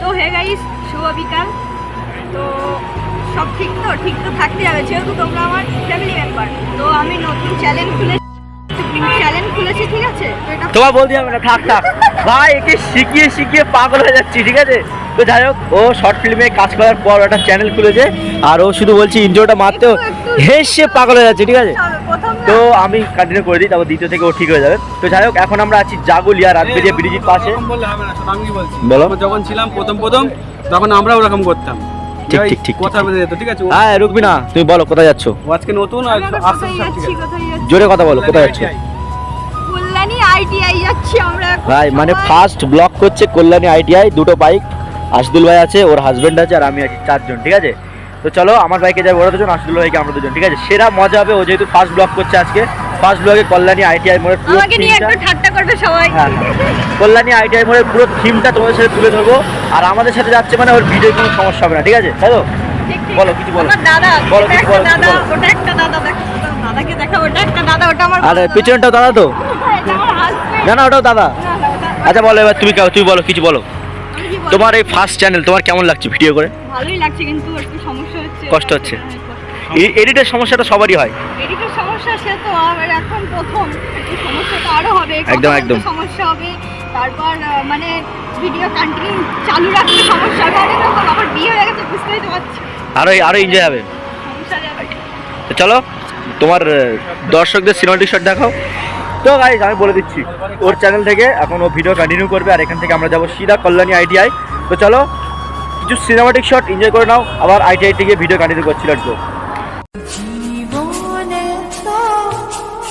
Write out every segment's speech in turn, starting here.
তো hey guys, শুভ বিকাল। তো সব ঠিক তো থাকতে হবে, যেহেতু তোমরা আমার ফ্যামিলি মেম্বার। তো আমি নতুন চ্যানেল খুলেছি, ঠিক আছে? তোমার বলতে হবে না, থাক ভাই, একে শিখিয়ে পাগল হয়ে যাচ্ছি, ঠিক আছে? তো যাই হোক, ও শর্ট ফিল্মে কাজ করার পর একটা চ্যানেল খুলেছে, আর ও শুধু বলছি ইন্ট্রোটা মারতেও হেসে পাগল হয়ে যাচ্ছে, ঠিক আছে? তো আমি কন্টিনিউ করে দিই, তারপর দ্বিতীয় থেকে ও ঠিক হয়ে যাবে। তো যাই হোক, এখন আমরা আছি জাগুলিয়া রাজবেরিয়া ব্রিজের পাশে। বলো। যখন ছিলাম প্রথম তখন আমরা ওরকম করতাম। ঠিক কথা বলে যেত, ঠিক আছে? হ্যাঁ, রুকবি না, তুমি বলো কোথায় যাচ্ছ? আজকে নতুন আর আস্তে আস্তে জোরে কথা বলো, কোথায় যাচ্ছ? কল্যাণী আইটিআই যাচ্ছি আমরা। ভাই মানে ফার্স্ট ব্লক করছে কল্যাণী আইটিআই, দুটো বাইক, আশদুল ভাই আছে, ওর হাজবেন্ড আছে, আর আমি আছি, 4 জন, ঠিক আছে? তো চলো, আমার বাইকে যাবে ওরা 2 জন, আশদুল ভাইকে আমরা 2 জন, ঠিক আছে? সেরা মজা হবে, ও যেহেতু ফার্স্ট ব্লক করছে আজকে, ফার্স্ট ব্লগে কল্যাণী আইটিআই মোড়ের পুরো আমাকে নিয়ে একটু ঠাট্টা করবে সবাই। হ্যাঁ, কল্যাণী আইটিআই মোড়ের পুরো থিমটা তোমাদের সাথে তুলে ধরবো, আর আমাদের সাথে যাচ্ছে মানে ওর ভিডিও কোনো সমস্যা হবে না, ঠিক আছে? তাই তো? বলো কিছু বলো। আমার দাদা, বলো ওটা কিছু বলো, একটা দাদা, ওটা একটা দাদা, দেখো দাদাকে দেখা, ওটা একটা দাদা, ওটা আমার। আরে পিছনটাও দাদা তো? এটা আমার হাজবেন্ড। না ওটাও দাদা। না, ওটা- আচ্ছা বলো, এবার তুমি বলো, কিছু বলো। আমি কি বলবো? তোমার এই ফার্স্ট চ্যানেল, তোমার কেমন লাগছে ভিডিও করে? ভালোই লাগছে, কিন্তু একটু সমস্যা হচ্ছে। কষ্ট হচ্ছে? এডিটের সমস্যাটা সবারই হয়। এদিকে সমস্যা, সে তো আমার এখন প্রথম, একটু সমস্যা তো আরো হবে, একদম। সমস্যা হবে। তারপর মানে ভিডিও কন্টিনিউ চালু রাখতে সমস্যা হবে, আরে তখন আমার বিয়ে হয়ে গেছে, বুঝতেই তো পারছি। আরো এনজয় হবে। সমস্যা যাবে। তো চলো, তোমার দর্শকদের সিনেমাটিক শট দেখাও। তো গাইস, আমি বলে দিচ্ছি, ওর চ্যানেল থেকে এখন ও ভিডিও কন্টিনিউ করবে, আর এখান থেকে আমরা যাবো সিধা কল্যাণী আইটিআই। তো চলো, কিছু সিনেমাটিক শট এনজয় করে নাও, আবার আইটিআই থেকে ভিডিও কন্টিনিউ করছি, লেটস গো। জীবনে তো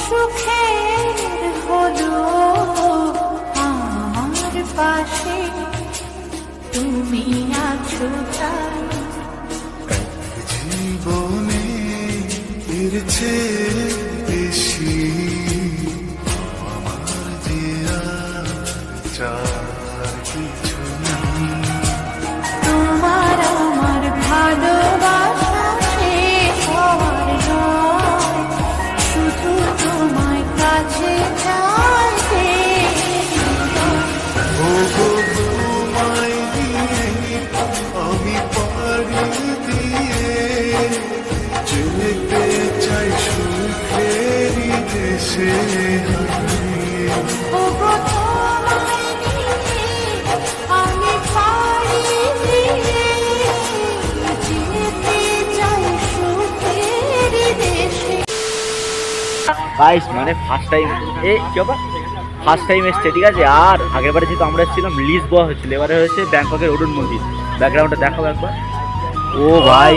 সুখের হলো আমার পাশে তুমি আছো তাই। জীবনে এর চেয়ে বেশি আমার যে আর চার কিছু নেই। তোমার আমার ভালোবাসা শেষ হওয়ার নয়, শুধু তোমায় কাছে চাইতে। ওগো তোমায় নিয়ে আমি পাড়ি দিয়ে যেতে চাই সুখেরই দেশে হারিয়ে। ওগো তোমায় নিয়ে আমি পাড়ি দিয়ে যেতে চাই সুখের দেশে। গাইস মানে ফার্স্ট টাইম ফার্স্ট টাইম এসছে, ঠিক আছে? আর আগেরবারে যেহেতু আমরা এসেছিলাম লিসবয়া হয়েছিল, এবারে হয়েছে ব্যাংককের অরুণ মন্দির। ব্যাকগ্রাউন্ডটা দেখাও একবার। ও ভাই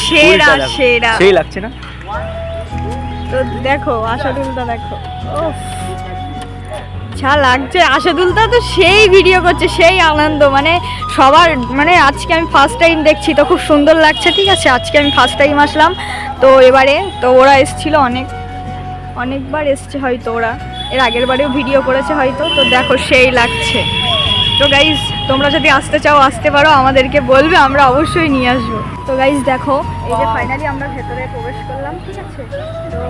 সেরা ফুলটা দেখো। সেরা। সেই লাগছে না? তো দেখো আশাদুলটা দেখো, ওফ যা লাগছে। আশাদুলটা তো সেই ভিডিও করছে, সেই আনন্দ, মানে সবার, মানে আজকে আমি ফার্স্ট টাইম দেখছি, তো খুব সুন্দর লাগছে, ঠিক আছে? আজকে আমি ফার্স্ট টাইম আসলাম, তো এবারে তো ওরা এসেছিল অনেকবার এসছে হয়তো, ওরা এর আগের বারেও ভিডিও করেছে হয়তো। তো দেখো সেই লাগছে। তো গাইজ, তোমরা যদি আসতে চাও আসতে পারো, আমাদেরকে বলবে, আমরা অবশ্যই নিয়ে আসবো। তো গাইজ দেখো, এই যে ফাইনালি আমরা ভেতরে প্রবেশ করলাম, ঠিক আছে? তো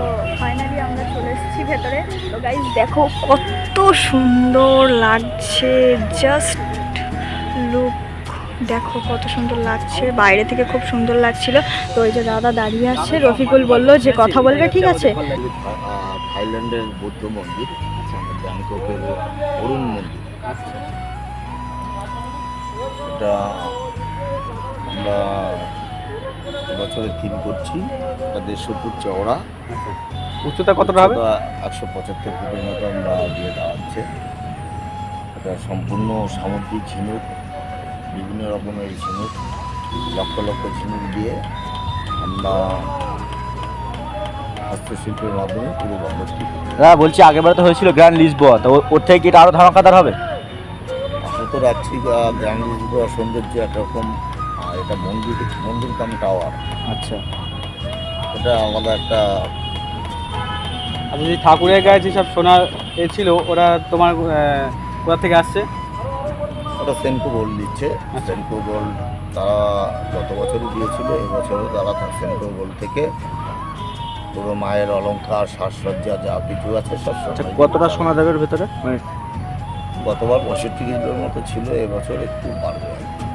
ফাইনালি আমরা চলে এসেছি ভেতরে। তো গাইজ দেখো কত সুন্দর লাগছে, জাস্ট লুক, দেখো কত সুন্দর লাগছে, বাইরে থেকে খুব সুন্দর লাগছিল। তো ওই যে দাদা দাঁড়িয়ে আছে, রফিকুল বলল যে কথা বলবে, ঠিক আছে? থাইল্যান্ডের বৌদ্ধ মন্দির, ব্যাংককের অরুণ মন্দির। এটা আমরা বছরে থিম করছি। এটা 150 ফুট চওড়া, উচ্চতা কতটা হবে? 175 ফুটের মতো আমরা দিয়ে দেওয়া হচ্ছে। এটা সম্পূর্ণ সামুদ্রিক ঝিনুক, বিভিন্ন রকমের ঝিনুক, লক্ষ লক্ষ ঝিনুক দিয়ে আমরা হস্তশিল্পের মাধ্যমে পুরো বন্দরটি। হ্যাঁ বলছি, আগেরবারে তো হয়েছিল গ্র্যান্ড লিসবয়া, তো ওর থেকে কি এটা আরো ধামাকাদার হবে? তো রাত্রি গ্র্যান্ড লিসবয়া সৌন্দর্য একরকম, আর এটা মন্দির কাম টাওয়ার। আচ্ছা, এটা আমাদের একটা আর যদি ঠাকুরের গায়ে যেসব সোনার ছিল, ওরা তোমার কোথা থেকে আসছে? ওটা সেনকো গোল্ড দিচ্ছে। সেনকো গোল্ড তারা গত বছরই দিয়েছিল, এবছরও তারা সেনকো গোল্ড থেকে পুরো মায়ের অলংকার, সাজসজ্জা যা কিছু আছে সব। আচ্ছা, কতটা সোনা দেবের ভেতরে? মানে গতবার 65 কিলোর মতো ছিল, এবছর একটু বাড়বে।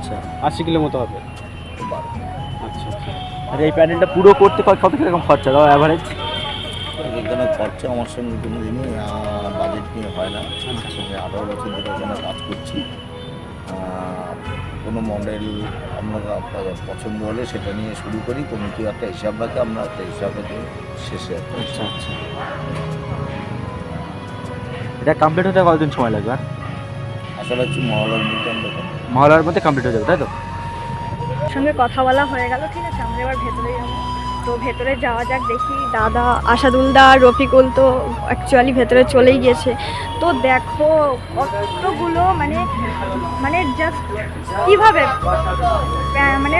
আচ্ছা 80 কিলো মতো হবে। বারো। আচ্ছা আচ্ছা। আর এই প্যানেলটা পুরো করতে কত কিরকম খরচা দাও অ্যাভারেজ? এখানে খরচা আমার সঙ্গে কোনো দিনই বাজেট নিয়ে হয় না। আমার সঙ্গে 18 বছর ধরে এখানে কাজ করছি। কোনো মডেল আমরা আপনাদের পছন্দ হলে সেটা নিয়ে শুরু করি, কমিটি একটা হিসাব রাখে, আমরা একটা হিসাব রেখে শেষে একটা আচ্ছা আচ্ছা। এটা কমপ্লিট হতে কতদিন সময় লাগবে? আর আসলে হচ্ছে মহলার মধ্যে আমরা মহলার মধ্যে কমপ্লিট হয়ে যাবে তাই তো? সঙ্গে কথা বলা হয়ে গেল, ঠিক আছে আমরা এবার ভেতরে যাবো। তো ভেতরে যাওয়া যাক, দেখি দাদা আশাদুলদা রফিকুল তো অ্যাকচুয়ালি ভেতরে চলেই গিয়েছে। তো দেখো কতগুলো মানে মানে জাস্ট কীভাবে মানে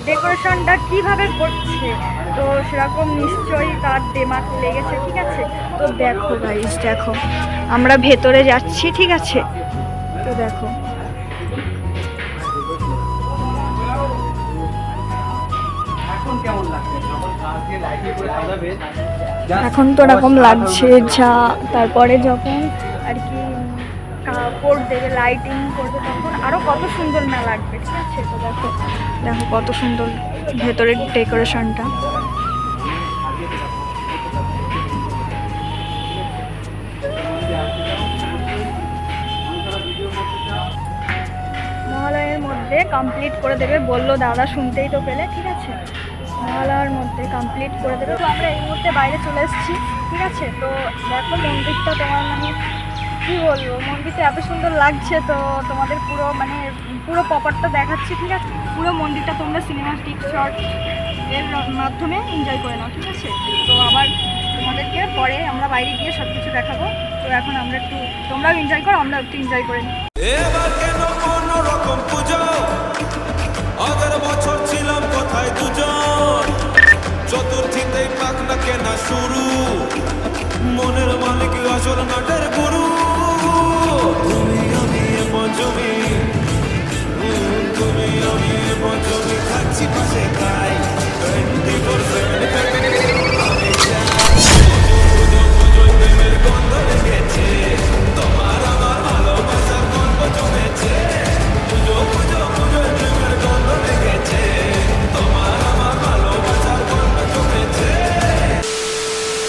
ডেকোরেশনটা কীভাবে করছে, তো সেরকম নিশ্চয়ই তার দেমাগ লেগেছে, ঠিক আছে। তো দেখো গাইস, দেখো আমরা ভেতরে যাচ্ছি, ঠিক আছে। তো দেখো এখন তো এরকম লাগছে যা, তারপরে যখন আর কি কাপড় দেবে লাইটিং করবে তখন আরও কত সুন্দর না লাগবে, ঠিক আছে। তো দেখো দেখো কত সুন্দর ভেতরের ডেকোরেশনটা। মহালয়ের মধ্যে কমপ্লিট করে দেবে বললো দাদা, শুনতেই তো পেলে, ঠিক আছে। মহালয়ার মধ্যে কমপ্লিট করে দেবে। তো আমরা এই মুহূর্তে বাইরে চলে এসেছি, ঠিক আছে। তো দেখো মন্দিরটা তোমার মানে কী বলবো, মন্দিরটা এত সুন্দর লাগছে। তো তোমাদের পুরো মানে পুরো প্রপারটা দেখাচ্ছি, ঠিক আছে। পুরো মন্দিরটা তোমরা সিনেমাটিক শট এর মাধ্যমে এনজয় করে নাও, ঠিক আছে। তো আবার তোমাদেরকে পরে আমরা বাইরে গিয়ে সব কিছু দেখাবো। তো এখন আমরা একটু, তোমরাও এনজয় করো, আমরা একটু এনজয় করে নিই। এবার কেন কোনো রকম পুজো, আগের বছর ছিলাম কোথায় দুজন, চতুর্থীতেই পাক না কেনা শুরু, মনের মালিক আসল নাটের গুরু, তুমি আমি এ পঞ্চমী, তুমি আমি এ পঞ্চমী, থাকছি পাশে তাই 24/7 আমি চাই, পুজো পুজোয় প্রেমের গন্ধ লেগেছে, তোমার আমার ভালোবাসার গল্প জমেছে, পুজো পুজো পুজোয় প্রেমের গন্ধ লেগেছে, তোমার আমার ভালোবাসার গল্প জমেছে।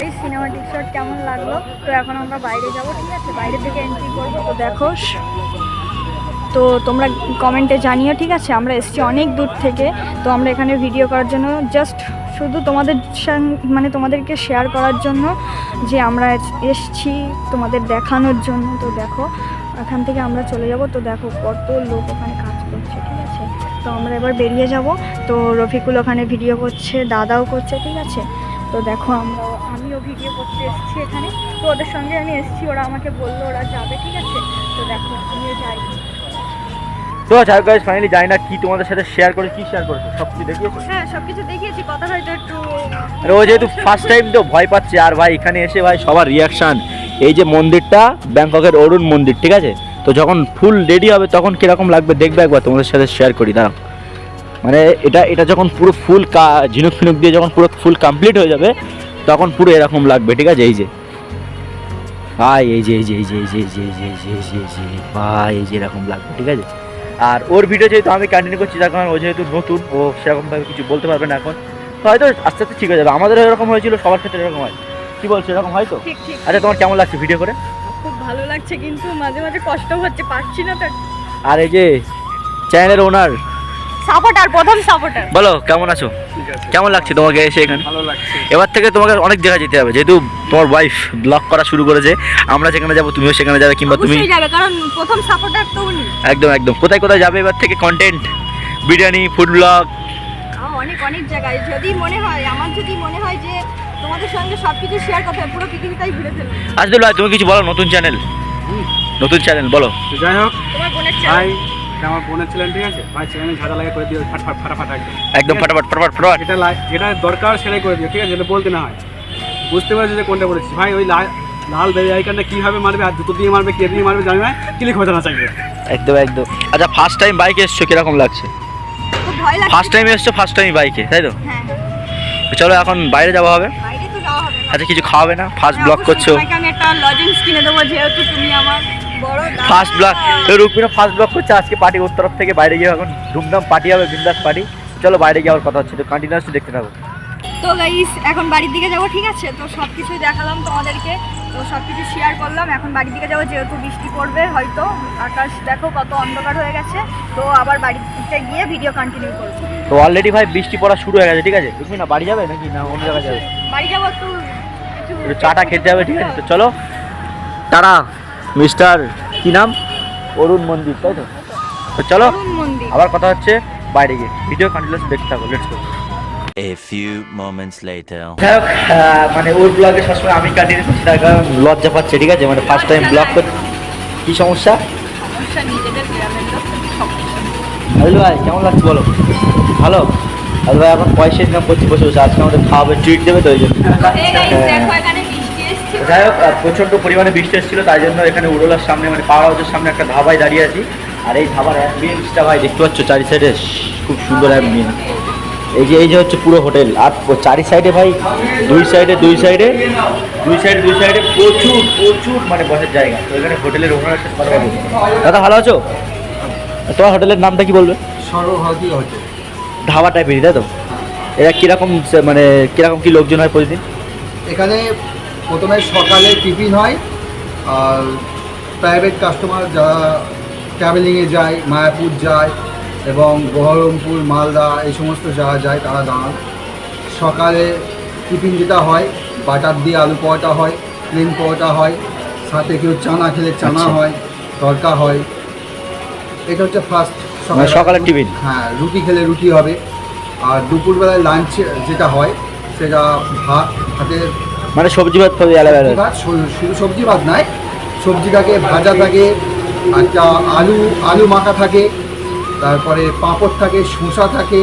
এই সিনেমাটিক শট কেমন লাগলো? তো এখন আমরা বাইরে যাব, ঠিক আছে। বাইরে থেকে এন্ট্রি করবো। তো দেখো, তো তোমরা কমেন্টে জানিও, ঠিক আছে। আমরা এসেছি অনেক দূর থেকে, তো আমরা এখানে ভিডিও করার জন্য জাস্ট শুধু তোমাদের মানে তোমাদেরকে শেয়ার করার জন্য যে আমরা এসেছি তোমাদের দেখানোর জন্য। তো দেখো এখান থেকে আমরা চলে যাব। তো দেখো কত লোক ওখানে কাজ করছে, ঠিক আছে। তো আমরা এবার বেরিয়ে যাব। তো রফিকুল ওখানে ভিডিও করছে, দাদাও করছে, ঠিক আছে। তো দেখো আমিও ভিডিও করতে এসেছি এখানে। তো ওদের সঙ্গে আমি এসেছি, ওরা আমাকে বললো ওরা যাবে, ঠিক আছে। তো দেখো আমিও যাই। তো যাই গাইস, ফাইনালি জানি না কি তোমাদের সাথে শেয়ার করে, কি শেয়ার করেছো সব কিছু দেখিয়েছো? হ্যাঁ সব কিছু দেখিয়েছি, কথা হয়তো একটু আর ও যেহেতু ফার্স্ট টাইম তো ভয় পাচ্ছে। আর ভাই এখানে এসে ভাই সবার রিয়াকশান, এই যে মন্দিরটা ব্যাংককের অরুণ মন্দির, ঠিক আছে। তো যখন ফুল রেডি হবে তখন কীরকম লাগবে দেখবে, একবার তোমাদের সাথে শেয়ার করি দাঁড়াও। মানে এটা যখন পুরো ফুল ঝিনুক ফিনুক দিয়ে যখন পুরো ফুল কমপ্লিট হয়ে যাবে তখন পুরো এরকম লাগবে, ঠিক আছে। এই যে ভাই এই যে ভাই এই যে এরকম লাগবে, ঠিক আছে। আর ওর ভিডিও যেহেতু আমি কন্টিনিউ করছি, তার কারণ ও যেহেতু নতুন, ও সেরকমভাবে কিছু বলতে পারবে না এখন। তো হয়তো আস্তে আস্তে ঠিক হয়ে যাবে। আমাদেরও এরকম হয়েছিল, সবার ক্ষেত্রে এরকম হয়। কি বলছো, এরকম হয় তো? ঠিক ঠিক আচ্ছা তোমার কেমন লাগছে ভিডিও করে? খুব ভালো লাগছে, কিন্তু মাঝে মাঝে কষ্ট হচ্ছে, পারছি না তো। আর এই যে চ্যানেলের ওনার সাপোর্টার, প্রথম সাপোর্টার, বলো কেমন আছো? কেমন লাগছে তোমাকে এসে এখানে? ভালো লাগছে। এবার থেকে তোমাকে অনেক জায়গা যেতে হবে, যেহেতু তোমার ওয়াইফ ব্লগ করা শুরু করেছে। আমরা যেখানে যাবো তুমিও সেখানে যাবে, কিংবা তুমি অবশ্যই যাবে, কারণ প্রথম সাপোর্টার তো উনি। একদম একদম। কোথায় কোথায় যাবে এবার থেকে? কন্টেন্ট, বিরিয়ানি, ফুড ব্লগ, অনেক অনেক জায়গায়। যদি মনে হয় যে তোমাদের সঙ্গে সব কিছু শেয়ার করতে হবে, পুরো পৃথিবীটাই ঘুরে ফেলবে। আজদুল ভাই তুমি কিছু বলো, নতুন চ্যানেল বলো। তো যাই হোক তোমার বোনের ভাই, এটা আমার বোনের চ্যানেল, ঠিক আছে ভাই। চ্যানেলে ঝাঁটা লাগিয়ে করে দিও, ফাটাফাট একদম ফাটাফাট। যেটা দরকার সেটাই করে দিও, ঠিক আছে। যেটা বলতে না হয়, বুঝতে পারছি যে কোনটা বলেছি ভাই। ওই লাল বেবি আইকনটা কীভাবে মারবে, আর জুতো দিয়ে মারবে, কে দিয়ে মারবে জানি না, ক্লিক হতে না চাইবে। একদম। আচ্ছা ফার্স্ট টাইম বাইকে এসছো, কিরকম লাগছে? খুব ভয় লাগছে। ফার্স্ট টাইম বাইকে, তাই তো? হ্যাঁ চলো এখন বাইরে যাওয়া হবে। বাইরে তো যাওয়া হবে না। আচ্ছা কিছু খাওয়াবে না? ফার্স্ট হ্যাঁ, ব্লগ অবশ্যই করছো। তোমাকে আমি একটা লজেন্স কিনে দেবো, যেহেতু তুমি আমার বড় ফার্স্ট ব্লগ রুকমিনা ফার্স্ট ব্লগ করছে আজকে পার্টি ওর তরফ থেকে বাইরে গিয়ে এখন ধুমধাম পার্টি হবে বিন্দাস পার্টি চলো বাইরে গিয়ে আবার কথা হচ্ছে তো কন্টিনিউয়াসলি দেখতে থাকো তো গাইস এখন বাড়ির দিকে যাবো ঠিক আছে তো সব কিছুই দেখালাম তোমাদেরকে তো সব কিছু শেয়ার করলাম এখন বাড়ির দিকে যাবো যেহেতু বৃষ্টি পড়বে হয়তো আকাশ দেখো কত অন্ধকার হয়ে গেছে তো আবার বাড়ির দিকে গিয়ে ভিডিও কন্টিনিউ করবো তো অলরেডি ভাই বৃষ্টি পড়া শুরু হয়ে গেছে ঠিক আছে রুকমিনা বাড়ি যাবে নাকি না অন্য জায়গায় যাবে বাড়ি যাবো একটু একটু চাটা খেতে হবে ঠিক আছে তো চলো তারা মিস্টার কি নাম অরুণ মন্দির তাই তো তো চলো অরুণ মন্দির আবার কথা হচ্ছে বাইরে গিয়ে ভিডিও কন্টিনিউয়াসলি দেখতে থাকো let's go A few moments later. যাই হোক মানে ওর ব্লগে সবসময় আমি কন্টিনিউ করছি তার কারণ লজ্জা পাচ্ছে ঠিক আছে মানে ফার্স্ট টাইম ব্লগ করছি কী সমস্যা সমস্যা নিজেদের গ্রামের লোক সমস্যা আদিল ভাই কেমন লাগছে বলো ভালো আদিল ভাই এখন পয়সা ইনকাম করছি বসে বসে আজকে আমাদের খাওয়াবে ট্রিট দেবে তো ওই জন্য এই গাইস দেখো এখানে বৃষ্টি এসছে যাই হোক প্রচণ্ড পরিমাণে বৃষ্টি এসেছিল তাই জন্য এখানে উড়োলার সামনে মানে পাওয়ার হাউসের সামনে একটা ধাবায় দাঁড়িয়ে আছি আর এই ধাবার অ্যাম্বিয়েন্সটা ভাই দেখতে পাচ্ছ চারি সাইডে খুব সুন্দর অ্যাম্বিয়েন্স এই যে হচ্ছে পুরো হোটেল আর চারি সাইডে ভাই দুই সাইডে প্রচুর মানে বসার জায়গা তো এখানে হোটেলের ওনারের সাথে কথা বলবো দাদা ভালো আছো তোমার হোটেলের নামটা কি বলবে সর্বভারতী হোটেল ধাবা টাইপেরই তাই তো এরা কীরকম মানে কীরকম কী লোকজন হয় প্রতিদিন এখানে প্রথমে সকালে টিফিন হয় আর প্রাইভেট কাস্টমার যারা ট্রাভেলিংয়ে যায় মায়াপুর যায় এবং বহরমপুর মালদা এই সমস্ত যারা যায় তারা দাঁড়ান সকালে টিফিন যেটা হয় বাটার দিয়ে আলু পরোটা হয় প্লেন পরোটা হয় সাথে কেউ চানা খেলে চানা আচ্ছা। হয় তড়কা হয় এটা হচ্ছে ফার্স্ট মানে সকালের টিফিন হ্যাঁ রুটি খেলে রুটি হবে আর দুপুরবেলায় লাঞ্চ যেটা হয় সেটা ভাত সাথে মানে সবজি ভাত খাবে আলাদা সবজি ভাত, শুধু সবজি ভাত নয় সবজি থাকে ভাজা থাকে একটা আলু মাখা থাকে তারপরে পাঁপড় থাকে শসা থাকে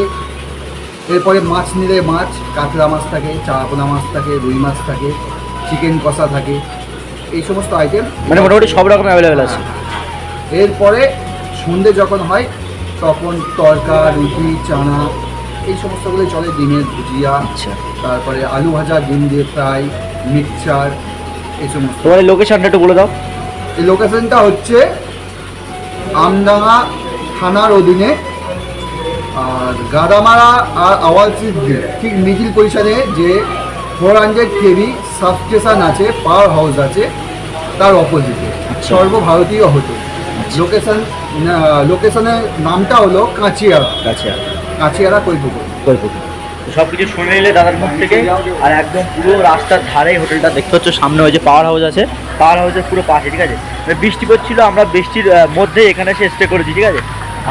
এরপরে মাছ নিলে মাছ কাতলা মাছ থাকে চারাপোনা মাছ থাকে রুই মাছ থাকে চিকেন কষা থাকে এই সমস্ত আইটেম মানে মোটামুটি সব রকম অ্যাভেলেবেল আছে এরপরে সন্ধে যখন হয় তখন তড়কা রুটি চানা এই সমস্তগুলো চলে ডিমের ভুজিয়া আচ্ছা তারপরে আলু ভাজা ডিম দিয়ে ফ্রাই মিক্সচার এই সমস্ত তোমার লোকেশনটা একটু বলে দাও এই লোকেশনটা হচ্ছে আমডাঙ্গা থানার অধীনে আর গাদামারা আর আওয়ালসি ঠিক মিডিল পজিশনে যে 400 কেভি সাবস্টেশন আছে পাওয়ার হাউস আছে তার অপোজিটে সর্বভারতীয় হোটেল লোকেশনের নামটা হলো কাঁচিয়ারা কৈপুকুর সব কিছু শুনে নিলে দাদার মুখ থেকে আর একদম পুরো রাস্তার ধারেই হোটেলটা দেখতে হচ্ছে সামনে ওই যে পাওয়ার হাউস আছে পাওয়ার হাউসের পুরো পাশে ঠিক আছে মানে বৃষ্টি পড়ছিল আমরা বৃষ্টির মধ্যে এখানে এসে স্টে করেছি ঠিক আছে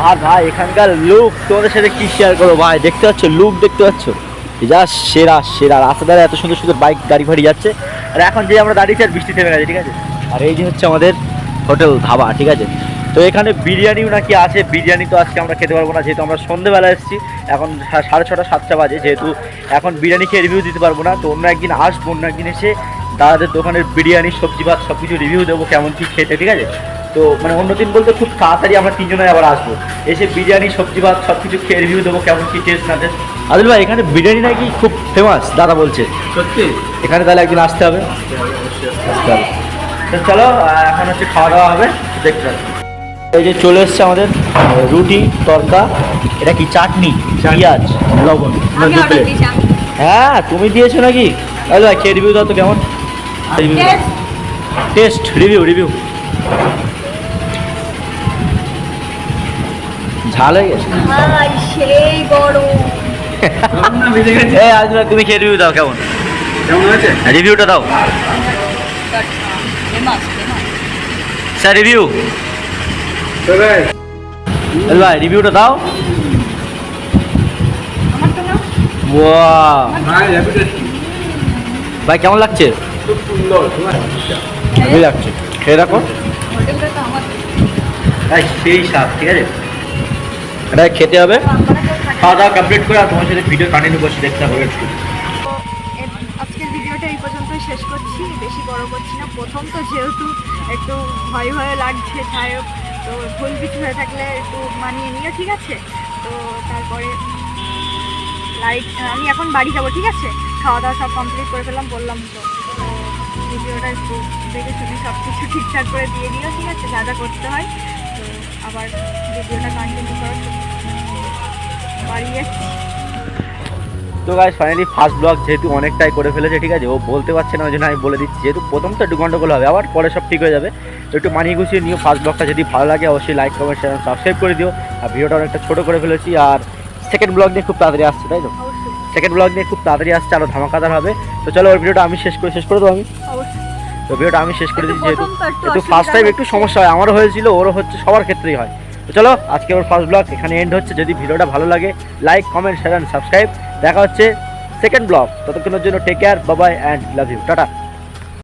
আর ভাই এখানকার লুক তোমাদের সাথে কি শেয়ার করবো ভাই দেখতে পাচ্ছ লুক দেখতে পাচ্ছ যা সেরা রাস্তা ধারে এত সুন্দর সুন্দর বাইক গাড়ি ফাড়ি যাচ্ছে আর এখন যে আমরা দাঁড়িয়েছি আর বৃষ্টি থেমে গেছে ঠিক আছে আর এই যে হচ্ছে আমাদের হোটেল ধাবা ঠিক আছে তো এখানে বিরিয়ানিও নাকি আছে বিরিয়ানি তো আজকে আমরা খেতে পারবো না যেহেতু আমরা সন্ধ্যেবেলা এসেছি এখন 6:30 7টা বাজে যেহেতু এখন বিরিয়ানি খেয়ে রিভিউ দিতে পারবো না তো অন্য একদিন আসবো অন্য একদিন এসে দাদাদের দোকানের বিরিয়ানি সবজি ভাত সব কিছু রিভিউ দেবো কেমন কী খেতে ঠিক আছে তো মানে অন্যদিন বলতে খুব তাড়াতাড়ি আমরা তিনজনে আবার আসবো এসে বিরিয়ানি সবজি ভাত সব কিছু খেয়ে রিভিউ দেবো কেমন কী টেস্ট না টেস্ট আদিল ভাই এখানে বিরিয়ানি নাকি খুব ফেমাস দাদা বলছে সত্যি এখানে তাহলে একদিন আসতে হবে আসতে হবে তো চলো এখন হচ্ছে খাওয়া দাওয়া হবে দেখতে হবে এই যে চলে এসছে আমাদের রুটি তড়কা এটা কি চাটনি পেঁয়াজ লবণ আমি দু অর্ডার প্লেট দিয়েছি হ্যাঁ তুমি দিয়েছো নাকি আরে ভাই খেয়ে রিভিউ দাও তো কেমন টেস্ট রিভিউ ঝাল হয়ে গেছে ভাই সেই গরম এই আজ তুমি খেয়ে রিভিউ দাও কেমন কেমন হয়েছে রিভিউটা দাও স্যার রিভিউ ভাই রিভিউটা দাও ওয়াও ভাই কেমন লাগছে খুব সুন্দর ভালোই লাগছে খেয়ে রাখো হোটেলটা তো আমার সেই স্বাদ ঠিক আছে এটা খেতে হবে খাওয়া দাওয়া কমপ্লিট করে আর তোমার সাথে ভিডিও কন্টিনিউ করছি দেখতে হবে একটু তো আজকের ভিডিওটা এই পর্যন্তই শেষ করছি বেশি বড় করছি না প্রথম তো যেহেতু একটু ভয় লাগছে যাই হোক তো ভুল কিছু হয়ে থাকলে একটু মানিয়ে নিও ঠিক আছে তো তারপরে লাইক আমি এখন বাড়ি যাবো ঠিক আছে খাওয়া দাওয়া সব কমপ্লিট করে ফেললাম বললাম তো ভিডিওটা একটু দেখে শুনে সব কিছু ঠিকঠাক করে দিয়ে দিও, ঠিক আছে, যা যা করতে হয়। তো আবার ভিডিওটা কন্টিনিউ করো, বাড়ি যাচ্ছি। তো গাইস ফাইনালি ফার্স্ট ব্লগ যেহেতু অনেকটাই করে ফেলেছে, ঠিক আছে, ও বলতে পারছে না, ওই জন্য আমি বলে দিচ্ছি, যেহেতু প্রথম তো একটু গন্ডগোল হবে, আবার পরে সব ঠিক হয়ে যাবে। তো একটু মানিয়ে গুছিয়ে নিও। ফার্স্ট ব্লগটা যদি ভালো লাগে অবশ্যই লাইক কমেন্ট শেয়ার সাবস্ক্রাইব করে দিও। আর ভিডিওটা অনেকটা ছোটো করে ফেলেছি, আর সেকেন্ড ব্লগ নিয়ে খুব তাড়াতাড়ি আসছে, তাই তো? অবশ্যই সেকেন্ড ব্লগ নিয়ে খুব তাড়াতাড়ি আসছে, আরও ধামাকাদার হবে। তো চলো ওর ভিডিওটা আমি শেষ করে দেবো আমি। অবশ্যই। তো ভিডিওটা আমি শেষ করে দিচ্ছি, যেহেতু প্রথম তো একটু একটু অসুবিধা ফার্স্ট টাইম হচ্ছে। একটু সমস্যা হয়, আমারও হয়েছিল, ওরও হচ্ছে, সবার ক্ষেত্রেই হয়। তো চলো আজকে ওর ফার্স্ট ব্লগ এখানে এন্ড হচ্ছে। যদি ভিডিওটা ভালো লাগে like comment share and subscribe. দেখা হচ্ছে সেকেন্ড ব্লগ। ততক্ষণের জন্য take care, bye bye and love you, tata.